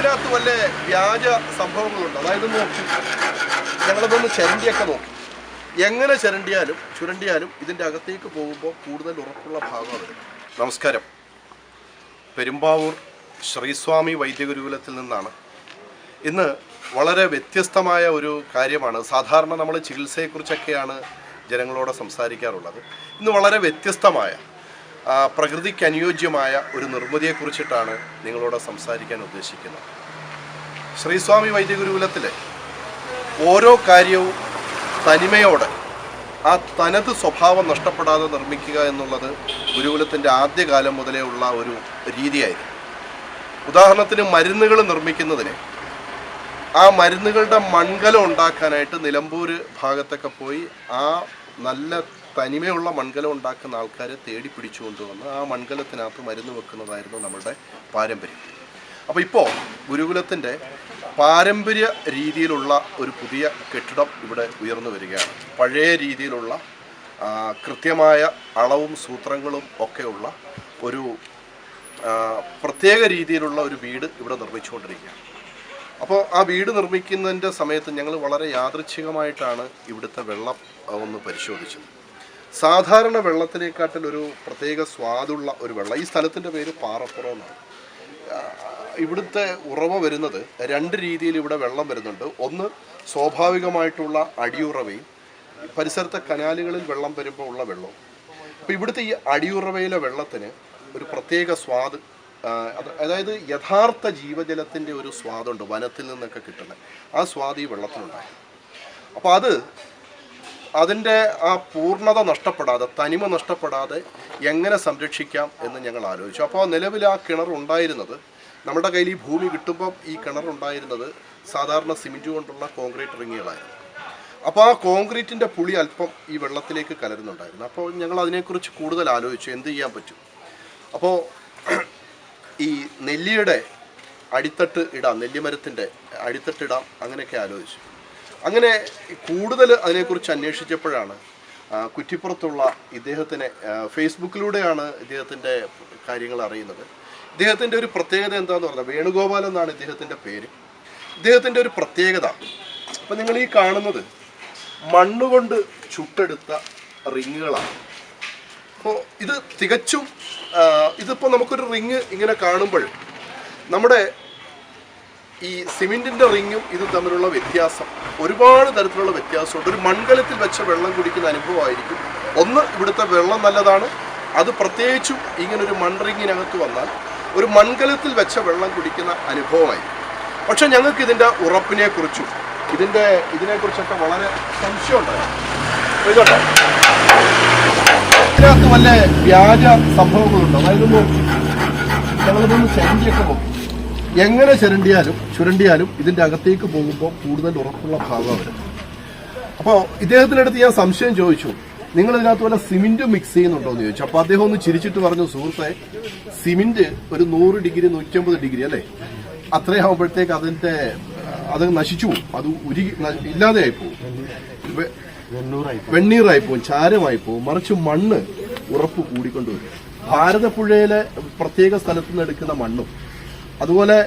ഇതിനകത്ത് വല്ല വ്യാജ സംഭവങ്ങളുണ്ട്. അതായത് നോക്കി ഞങ്ങളതൊന്ന് ചരണ്ടിയൊക്കെ നോക്കി. എങ്ങനെ ചുരണ്ടിയാലും ഇതിൻ്റെ അകത്തേക്ക് പോകുമ്പോൾ കൂടുതൽ ഉറപ്പുള്ള ഭാഗം വരും. നമസ്കാരം. പെരുമ്പാവൂർ ശ്രീസ്വാമി വൈദ്യഗുരുകുലത്തിൽ നിന്നാണ്. ഇന്ന് വളരെ വ്യത്യസ്തമായ ഒരു കാര്യമാണ്. സാധാരണ നമ്മൾ ചികിത്സയെക്കുറിച്ചൊക്കെയാണ് ജനങ്ങളോട് സംസാരിക്കാറുള്ളത്. ഇന്ന് വളരെ വ്യത്യസ്തമായ പ്രകൃതിക്ക് അനുയോജ്യമായ ഒരു നിർമ്മിതിയെക്കുറിച്ചിട്ടാണ് നിങ്ങളോട് സംസാരിക്കാൻ ഉദ്ദേശിക്കുന്നത്. ശ്രീസ്വാമി വൈദ്യഗുരുകുലത്തിലെ ഓരോ കാര്യവും തനിമയോടെ ആ തനത് സ്വഭാവം നഷ്ടപ്പെടാതെ നിർമ്മിക്കുക എന്നുള്ളത് ഗുരുകുലത്തിൻ്റെ ആദ്യകാലം മുതലേ ഉള്ള ഒരു രീതിയായിരുന്നു. ഉദാഹരണത്തിന് മരുന്നുകൾ നിർമ്മിക്കുന്നതിന് ആ മരുന്നുകളുടെ മൺകലം ഉണ്ടാക്കാനായിട്ട് നിലമ്പൂർ ഭാഗത്തൊക്കെ പോയി ആ നല്ല തനിമയുള്ള മൺകലം ഉണ്ടാക്കുന്ന ആൾക്കാരെ തേടി പിടിച്ചുകൊണ്ടുവന്ന് ആ മൺകലത്തിനകത്ത് മരുന്ന് വെക്കുന്നതായിരുന്നു നമ്മളുടെ പാരമ്പര്യം. അപ്പോൾ ഇപ്പോൾ ഗുരുകുലത്തിൻ്റെ പാരമ്പര്യ രീതിയിലുള്ള ഒരു പുതിയ കെട്ടിടം ഇവിടെ ഉയർന്നു വരികയാണ്. പഴയ രീതിയിലുള്ള കൃത്യമായ അളവും സൂത്രങ്ങളും ഒക്കെയുള്ള ഒരു പ്രത്യേക രീതിയിലുള്ള ഒരു വീട് ഇവിടെ നിർമ്മിച്ചുകൊണ്ടിരിക്കുകയാണ്. അപ്പോൾ ആ വീട് നിർമ്മിക്കുന്നതിൻ്റെ സമയത്ത് ഞങ്ങൾ വളരെ യാദൃച്ഛികമായിട്ടാണ് ഇവിടുത്തെ വെള്ളം ഒന്ന് പരിശോധിച്ചത്. സാധാരണ വെള്ളത്തിനെക്കാട്ടിൽ ഒരു പ്രത്യേക സ്വാദുള്ള ഒരു വെള്ളം. ഈ സ്ഥലത്തിൻ്റെ പേര് പാറപ്പുറം എന്നാണ്. ഇവിടുത്തെ ഉറവ വരുന്നത് രണ്ട് രീതിയിൽ ഇവിടെ വെള്ളം വരുന്നുണ്ട്. ഒന്ന് സ്വാഭാവികമായിട്ടുള്ള അടിയുറവയും പരിസരത്തെ കനാലുകളിൽ വെള്ളം വരുമ്പോൾ ഉള്ള വെള്ളവും. അപ്പോൾ ഇവിടുത്തെ ഈ അടിയുറവയിലെ വെള്ളത്തിന് ഒരു പ്രത്യേക സ്വാദ്, അതായത് യഥാർത്ഥ ജീവജലത്തിൻ്റെ ഒരു സ്വാദുണ്ട് വനത്തിൽ നിന്നൊക്കെ കിട്ടുന്നത്. ആ സ്വാദ് ഈ വെള്ളത്തിനുണ്ടായി. അപ്പോൾ അതിൻ്റെ ആ പൂർണ്ണത നഷ്ടപ്പെടാതെ, തനിമ നഷ്ടപ്പെടാതെ എങ്ങനെ സംരക്ഷിക്കാം എന്ന് ഞങ്ങൾ ആലോചിച്ചു. അപ്പോൾ നിലവിൽ ആ കിണറുണ്ടായിരുന്നത്, നമ്മുടെ കയ്യിൽ ഈ ഭൂമി കിട്ടുമ്പം ഈ കിണറുണ്ടായിരുന്നത് സാധാരണ സിമെൻറ്റ് കൊണ്ടുള്ള കോൺക്രീറ്റ് റിങ്ങുകളായിരുന്നു. അപ്പോൾ ആ കോൺക്രീറ്റിൻ്റെ പുളി അല്പം ഈ വെള്ളത്തിലേക്ക് കലരുന്നുണ്ടായിരുന്നു. അപ്പോൾ ഞങ്ങൾ അതിനെക്കുറിച്ച് കൂടുതൽ ആലോചിച്ചു, എന്ത് ചെയ്യാൻ പറ്റും. അപ്പോൾ ഈ നെല്ലിയുടെ അടിത്തട്ട് ഇടാം, നെല്ലിമരത്തിൻ്റെ അടിത്തട്ട് ഇടാം, അങ്ങനെയൊക്കെ ആലോചിച്ചു. അങ്ങനെ കൂടുതൽ അതിനെക്കുറിച്ച് അന്വേഷിച്ചപ്പോഴാണ് കുറ്റിപ്പുറത്തുള്ള ഇദ്ദേഹത്തിനെ ഫേസ്ബുക്കിലൂടെയാണ് ഇദ്ദേഹത്തിൻ്റെ കാര്യങ്ങൾ അറിയുന്നത്. ഇദ്ദേഹത്തിൻ്റെ ഒരു പ്രത്യേകത എന്താണെന്ന് പറഞ്ഞാൽ, വേണുഗോപാൽ എന്നാണ് ഇദ്ദേഹത്തിൻ്റെ പേര്. ഇദ്ദേഹത്തിൻ്റെ ഒരു പ്രത്യേകത, അപ്പം നിങ്ങൾ ഈ കാണുന്നത് മണ്ണുകൊണ്ട് ചുട്ടെടുത്ത റിങ്ങുകളാണ്. അപ്പോൾ ഇത് തികച്ചും ഇതിപ്പോൾ നമുക്കൊരു റിങ് ഇങ്ങനെ കാണുമ്പോൾ നമ്മുടെ ഈ സിമെൻറ്റിൻ്റെ റിങ്ങും ഇതും തമ്മിലുള്ള വ്യത്യാസം, ഒരുപാട് തരത്തിലുള്ള വ്യത്യാസമുണ്ട്. ഒരു മൺകലത്തിൽ വെച്ച വെള്ളം കുടിക്കുന്ന അനുഭവമായിരിക്കും. ഒന്ന്, ഇവിടുത്തെ വെള്ളം നല്ലതാണ്. അത് പ്രത്യേകിച്ചും ഇങ്ങനൊരു മൺറിങ്ങിനകത്ത് വന്നാൽ ഒരു മൺകലത്തിൽ വെച്ച വെള്ളം കുടിക്കുന്ന അനുഭവമായിരിക്കും. പക്ഷെ ഞങ്ങൾക്ക് ഇതിൻ്റെ ഉറപ്പിനെക്കുറിച്ചും ഇതിനെക്കുറിച്ചൊക്കെ വളരെ സംശയമുണ്ടായിരുന്നു. ഇതിനകത്ത് വല്ല വ്യാജ സംഭവങ്ങളുണ്ടോ? അതായത് ഞങ്ങളിതൊന്ന് ചരണ്ടിയൊക്കെ നോക്കും. എങ്ങനെ ചുരണ്ടിയാലും ഇതിൻ്റെ അകത്തേക്ക് പോകുമ്പോൾ കൂടുതൽ ഉറപ്പുള്ള ഭാഗം വരും. അപ്പോൾ ഇദ്ദേഹത്തിനടുത്ത് ഞാൻ സംശയം ചോദിച്ചു, നിങ്ങൾ ഇതിനകത്ത് വല്ല സിമെന്റ് മിക്സ് ചെയ്യുന്നുണ്ടോ എന്ന് ചോദിച്ചു. അപ്പോൾ അദ്ദേഹം ഒന്ന് ചിരിച്ചിട്ട് പറഞ്ഞു, സുഹൃത്തെ, സിമെന്റ് ഒരു 100 ഡിഗ്രി 150 ഡിഗ്രി അല്ലേ, അത്രയാകുമ്പോഴത്തേക്ക് അത് നശിച്ചു പോകും, അത് ഇല്ലാതെയായി പോകും, വെണ്ണീറായി പോകും, ചാരമായി പോകും. മറിച്ച് മണ്ണ് ഉറപ്പ് കൂടിക്കൊണ്ടുവരും. ഭാരതപ്പുഴയിലെ പ്രത്യേക സ്ഥലത്ത് നിന്ന് എടുക്കുന്ന മണ്ണും അതുപോലെ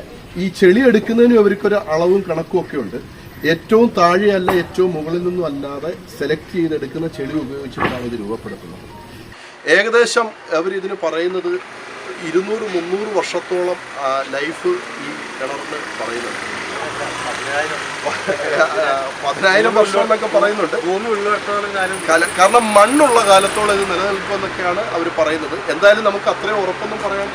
ഈ ചെളി എടുക്കുന്നതിനും അവർക്കൊരു അളവും കണക്കും ഒക്കെ ഉണ്ട്. ഏറ്റവും താഴെയല്ല ഏറ്റവും മുകളിൽ നിന്നും അല്ലാതെ സെലക്ട് ചെയ്തെടുക്കുന്ന ചെളി ഉപയോഗിച്ചിട്ടാണ് ഇത് രൂപപ്പെടുത്തുന്നത്. ഏകദേശം അവരിതിന് പറയുന്നത് 200-300 വർഷത്തോളം ലൈഫ് ഈ കിണറിന് പറയുന്നുണ്ട്. 10,000 വർഷം എന്നൊക്കെ പറയുന്നുണ്ട്. കാരണം മണ്ണുള്ള കാലത്തോളം ഇത് നിലനിൽക്കുമെന്നൊക്കെയാണ് അവർ പറയുന്നത്. എന്തായാലും നമുക്ക് അത്രയും ഉറപ്പൊന്നും പറയാൻ,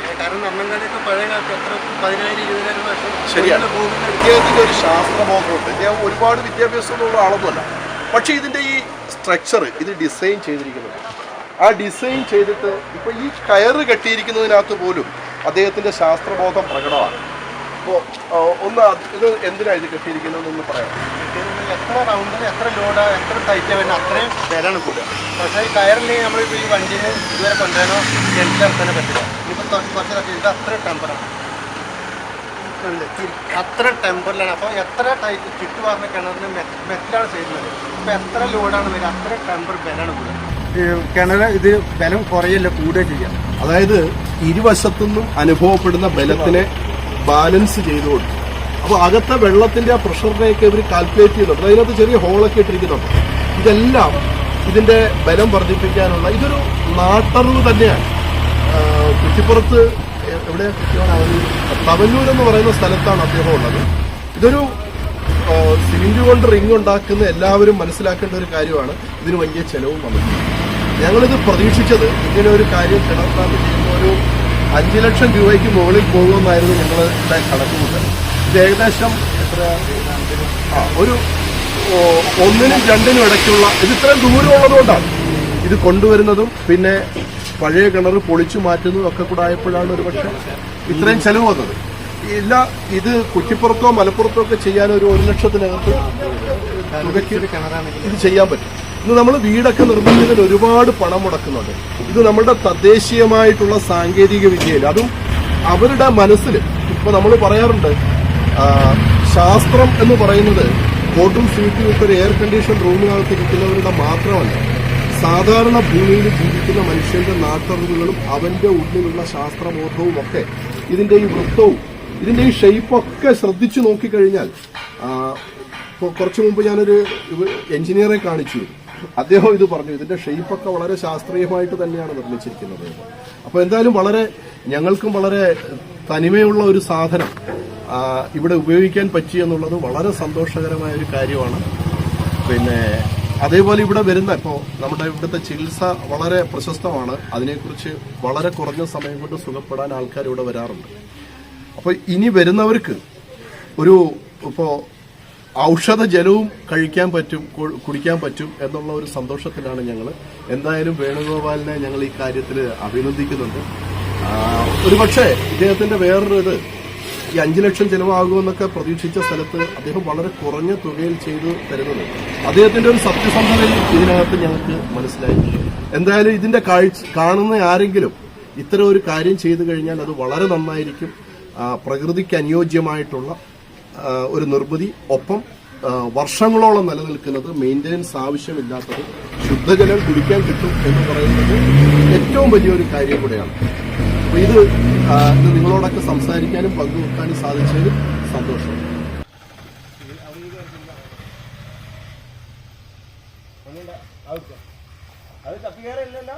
ശരിയാണ്. ഇദ്ദേഹത്തിൻ്റെ ഒരു ശാസ്ത്രബോധമുണ്ട്. ഇദ്ദേഹം ഒരുപാട് വിദ്യാഭ്യാസമുള്ള ആളൊന്നുമല്ല. പക്ഷേ ഇതിൻ്റെ ഈ സ്ട്രക്ചർ ഇത് ഡിസൈൻ ചെയ്തിരിക്കുന്നത്, ആ ഡിസൈൻ ചെയ്തിട്ട് ഇപ്പോൾ ഈ കയറ് കെട്ടിയിരിക്കുന്നതിനകത്ത് പോലും അദ്ദേഹത്തിൻ്റെ ശാസ്ത്രബോധം പ്രകടമാണ്. അപ്പോൾ ഒന്ന് ഇത് എന്തിനാണ് ഇത് കെട്ടിയിരിക്കുന്നതെന്നൊന്ന് പറയാം. എത്ര റൗണ്ടിന് എത്ര ലോഡ് എത്ര ടൈറ്റ് വരുന്ന അത്രയും വിലയാണ് കൂടുക. പക്ഷേ ഈ കയറില്ലെങ്കിൽ നമ്മളിപ്പോൾ ഈ വണ്ടിയിൽ ഇതുവരെ കൊണ്ടുവരാനോ ജനിച്ചിറക്കാനോ പറ്റില്ല. ഇപ്പോൾ കുറച്ച് ഇത് അത്ര ടെമ്പറാണ്, അത്ര ടെമ്പറിലാണ്. അപ്പോൾ എത്ര ടൈറ്റ് ചുറ്റുപാറിന കിണറിന് മെറ്റലാണ് ചെയ്യുന്നത്. അപ്പോൾ എത്ര ലോഡാണ് വരിക, അത്ര ടെമ്പർ വിലയാണ് കൂടുക. കിണറ് ഇത് ബലം കുറയല്ല, കൂടുക ചെയ്യാം. അതായത് ഇരുവശത്തുനിന്നും അനുഭവപ്പെടുന്ന ബലത്തിനെ ബാലൻസ് ചെയ്തുകൊണ്ട് അപ്പോൾ അകത്തെ വെള്ളത്തിന്റെ ആ പ്രഷറിനെയൊക്കെ ഇവർ കാൽക്കുലേറ്റ് ചെയ്യുന്നുണ്ട്. അതിനകത്ത് ചെറിയ ഹോളൊക്കെ ഇട്ടിരിക്കുന്നുണ്ട്. ഇതെല്ലാം ഇതിന്റെ ബലം വർദ്ധിപ്പിക്കാനുള്ള ഇതൊരു നാട്ടറിവ് തന്നെയാണ്. കുറ്റിപ്പുറത്ത് എവിടെ തവന്നൂർ എന്ന് പറയുന്ന സ്ഥലത്താണ് അദ്ദേഹം ഉള്ളത്. ഇതൊരു സിമെന്റ് കൊണ്ട് റിംഗ് ഉണ്ടാക്കുന്ന എല്ലാവരും മനസ്സിലാക്കേണ്ട ഒരു കാര്യമാണ്. ഇതിന് വലിയ ചെലവും വന്നിട്ടുണ്ട്. ഞങ്ങളിത് പ്രതീക്ഷിച്ചത് ഇങ്ങനെ ഒരു കാര്യം കിണർത്താൻ ചെയ്യുന്ന ഒരു 5 ലക്ഷം രൂപയ്ക്ക് മുകളിൽ പോകുമെന്നായിരുന്നു ഞങ്ങളുടെ കണക്കുകൂട്ടൽ. ഇത് ഏകദേശം ഒരു 1-നും 2-നും ഇടയ്ക്കുള്ള ഇത് ഇത്രയും ദൂരമുള്ളതുകൊണ്ടാണ് ഇത് കൊണ്ടുവരുന്നതും പിന്നെ പഴയ കിണർ പൊളിച്ചു മാറ്റുന്നതും ഒക്കെ കൂടെ ആയപ്പോഴാണ് ഒരു പക്ഷേ ഇത്രയും ചെലവ് വന്നത്. ഇല്ല, ഇത് കുറ്റിപ്പുറത്തോ മലപ്പുറത്തോ ഒക്കെ ചെയ്യാൻ ഒരു 1 ലക്ഷത്തിനകത്ത് ഇത് ചെയ്യാൻ പറ്റും. ഇന്ന് നമ്മൾ വീടൊക്കെ നിർമ്മിക്കുന്നതിന് ഒരുപാട് പണം മുടക്കുന്നുണ്ട്. ഇത് നമ്മുടെ തദ്ദേശീയമായിട്ടുള്ള സാങ്കേതിക വിദ്യയിൽ അതും അവരുടെ മനസ്സിൽ ഇപ്പൊ നമ്മൾ പറയാറുണ്ട്, ശാസ്ത്രം എന്ന് പറയുന്നത് കോട്ടും സീറ്റും ഇട്ട് ഒരു എയർ കണ്ടീഷൻ റൂമിനകത്ത് ഇരിക്കുന്നവരുടെ മാത്രമല്ല, സാധാരണ ഭൂമിയിൽ ജീവിക്കുന്ന മനുഷ്യന്റെ നാട്ടറിവുകളും അവന്റെ ഉള്ളിലുള്ള ശാസ്ത്രബോധവും ഒക്കെ ഇതിന്റെ ഈ വൃത്തവും ഇതിന്റെ ഈ ഷെയ്പ്പൊക്കെ ശ്രദ്ധിച്ചു നോക്കിക്കഴിഞ്ഞാൽ, കുറച്ചു മുമ്പ് ഞാനൊരു എഞ്ചിനീയറെ കാണിച്ചു. അദ്ദേഹം ഇത് പറഞ്ഞു, ഇതിന്റെ ഷെയ്പ്പൊക്കെ വളരെ ശാസ്ത്രീയമായിട്ട് തന്നെയാണ് നിർമ്മിച്ചിരിക്കുന്നത്. അപ്പൊ എന്തായാലും ഞങ്ങൾക്കും വളരെ തനിമയുള്ള ഒരു സാധനം ഇവിടെ ഉപയോഗിക്കാൻ പറ്റി എന്നുള്ളത് വളരെ സന്തോഷകരമായ ഒരു കാര്യമാണ്. പിന്നെ അതേപോലെ ഇവിടെ വരുന്ന ഇപ്പോൾ നമ്മുടെ ഇവിടുത്തെ ചികിത്സ വളരെ പ്രശസ്തമാണ്. അതിനെക്കുറിച്ച് വളരെ കുറഞ്ഞ സമയം കൊണ്ട് സുഖപ്പെടാൻ ആൾക്കാർ ഇവിടെ വരാറുണ്ട്. അപ്പോൾ ഇനി വരുന്നവർക്ക് ഇപ്പോൾ ഔഷധ ജലവും കഴിക്കാൻ പറ്റും, കുടിക്കാൻ പറ്റും എന്നുള്ള ഒരു സന്തോഷത്തിലാണ് ഞങ്ങൾ. എന്തായാലും വേണുഗോപാലിനെ ഞങ്ങൾ ഈ കാര്യത്തിൽ അഭിനന്ദിക്കുന്നുണ്ട്. ഒരുപക്ഷെ ഇദ്ദേഹത്തിന്റെ വേറൊരു ഈ 5 ലക്ഷം ചെലവാകുമെന്നൊക്കെ പ്രതീക്ഷിച്ച സ്ഥലത്ത് അദ്ദേഹം വളരെ കുറഞ്ഞ തുകയിൽ ചെയ്തു തരുന്നത് അദ്ദേഹത്തിന്റെ ഒരു സത്യസന്ധതയിൽ ഇതിനകത്ത് ഞങ്ങൾക്ക് മനസ്സിലായി. എന്തായാലും ഇതിന്റെ കാണുന്ന ആരെങ്കിലും ഇത്തരം ഒരു കാര്യം ചെയ്തു കഴിഞ്ഞാൽ അത് വളരെ നന്നായിരിക്കും. പ്രകൃതിക്ക് അനുയോജ്യമായിട്ടുള്ള ഒരു നിർമ്മിതി, ഒപ്പം വർഷങ്ങളോളം നിലനിൽക്കുന്നത്, മെയിൻ്റനൻസ് ആവശ്യമില്ലാത്തത്, ശുദ്ധജലം കുടിക്കാൻ കിട്ടും എന്ന് പറയുന്നത് ഏറ്റവും വലിയൊരു കാര്യം കൂടെയാണ്. അപ്പൊ ഇത് നിങ്ങളോടൊക്കെ സംസാരിക്കാനും പങ്കുവെക്കാനും സാധിച്ചതിൽ സന്തോഷം. അത് കപ്പിക്കാരല്ലോ,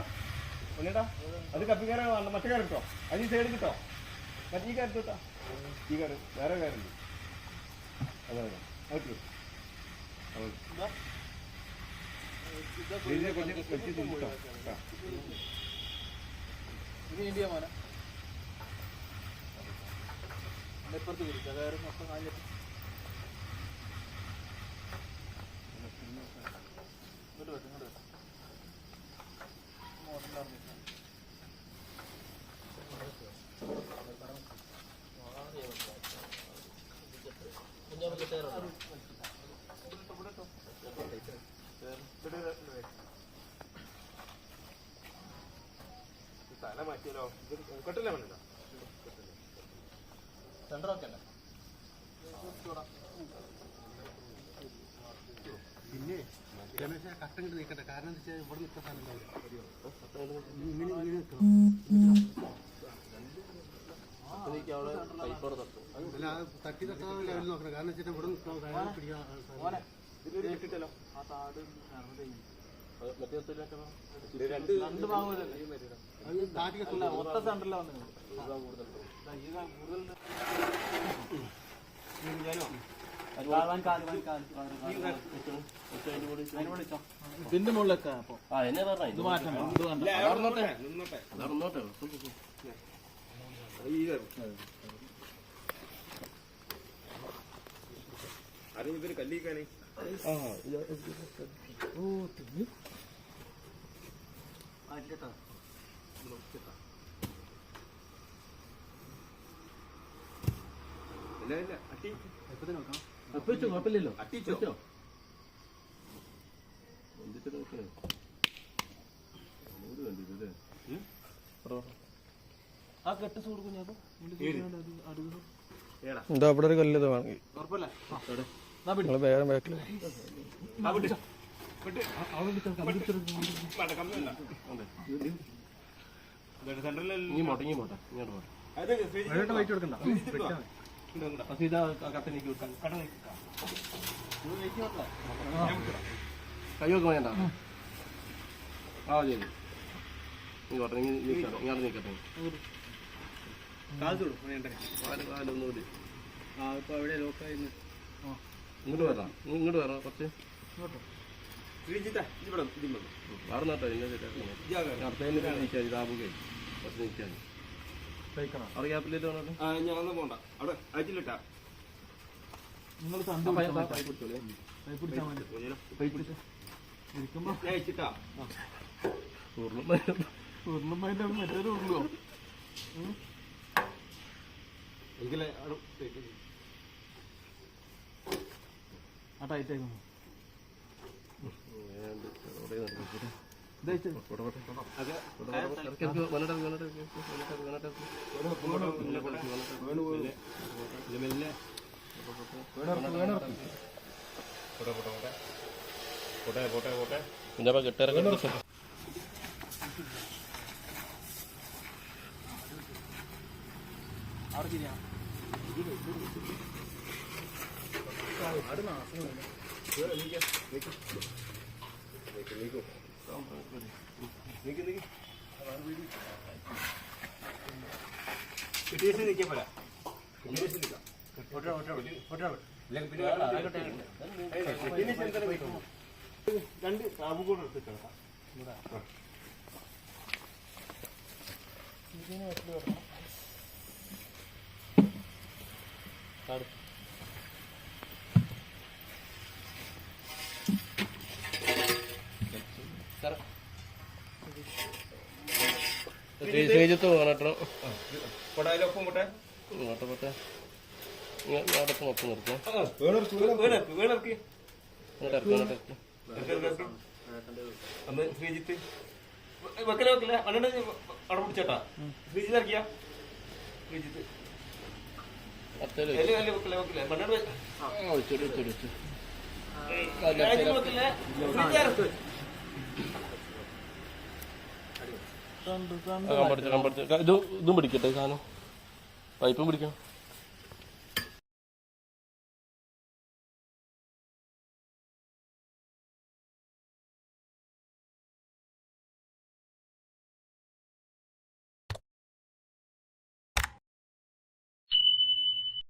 അത് കപ്പിക്കാര മറ്റേ കാർ കിട്ടോ, അത് ഈ സൈഡ് കിട്ടോ, മറ്റേ ഈ കാർ കിട്ടോ, ഈ കാർ വേറെ കാറുണ്ട്. അതെ ഓക്കെ ഇപ്പുറത്ത് വിളിക്കാം, വേറെ മൊത്തം കാഞ്ഞിട്ട് ഇങ്ങോട്ട് വരും, ഇങ്ങോട്ട് വരും. തല മാറ്റിയല്ലോ, കെട്ടില്ല വേണ്ട സെന്ററൊക്കെ അല്ലേ. പിന്നെ കട്ടം കിട്ടി നിൽക്കട്ടെ, കാരണം എന്താ വെച്ചാൽ ഇവിടെ നിൽക്കാൻ സ്ഥലം തട്ടി തട്ടാൻ ലെവൽ നോക്കണം. കാരണം വെച്ചാൽ ഇവിടെ നിൽക്കാൻ പിടിക്കാൻ കിട്ടല്ലോ. ആ താട് രണ്ട് ഭാഗമല്ലേ ഒത്ത സെന്ററിലാണ് വന്നത്. ഇതിന്റെ മുകളിലൊക്കെ അപ്പൊ ഇത് മാറ്റം അറിഞ്ഞിതൊരു കല്ലിക്കാനേ കുഴപ്പമില്ലല്ലോ. ആ കെട്ട് സൂട് കുഞ്ഞാപ്പോ എന്താ അവിടെ ഒരു കല്ല് വാങ്ങി വേഗം ബാക്കിൽ വൈറ്റ് കൊടുക്കണ്ട. ഇത് കത്തനിക്ക് വിട്ടാൽ കയ്യൊക്കെ വേണ്ട ആ ശരി ഇങ്ങോട്ടെ ഇങ്ങോട്ട് നിൽക്കട്ടെ കാലൊന്നുകൂടി ഇങ്ങോട്ട് വരാം ഇങ്ങോട്ട് വരാം കുറച്ച് അവിടെ നട്ടോ ഇതാവുകയെ കുറച്ച് നിൽക്കാൻ അവിടെ ഗ്യാപ്പിലേക്ക് ഞാൻ പോണ്ട അവിടെ അയച്ചിട്ടാ അയച്ചിട്ടാ പൂർണ്ണമായിട്ട് മറ്റൊരു ഉള്ളൂ എങ്കിലേ ആ ടൈറ്റ് ആയിരുന്നു രണ്ട് കാബ് കൂടെ എടുത്തിട്ടാ ശ്രീജിത്ത് പോകണട്ടോ കൊടായാലൊപ്പം പോട്ടെ ഇങ്ങോട്ട് പോട്ടെ ഇങ്ങോട്ടൊക്കെ മൊത്തം നിർത്താം വേണിറക്കി ഇങ്ങോട്ട് അന്ന് ശ്രീജിത്ത് വെക്കല വെക്കില്ല അണ്ണ അവിടെ പിടിച്ചേട്ടാ ശ്രീജിത്ത് ഇറക്കിയ ശ്രീജിത്ത് വെക്കില്ല വെക്കില്ല മണ്ണോട് ഇതും പിടിക്കട്ടെ സാധനം പൈപ്പും പിടിക്കാം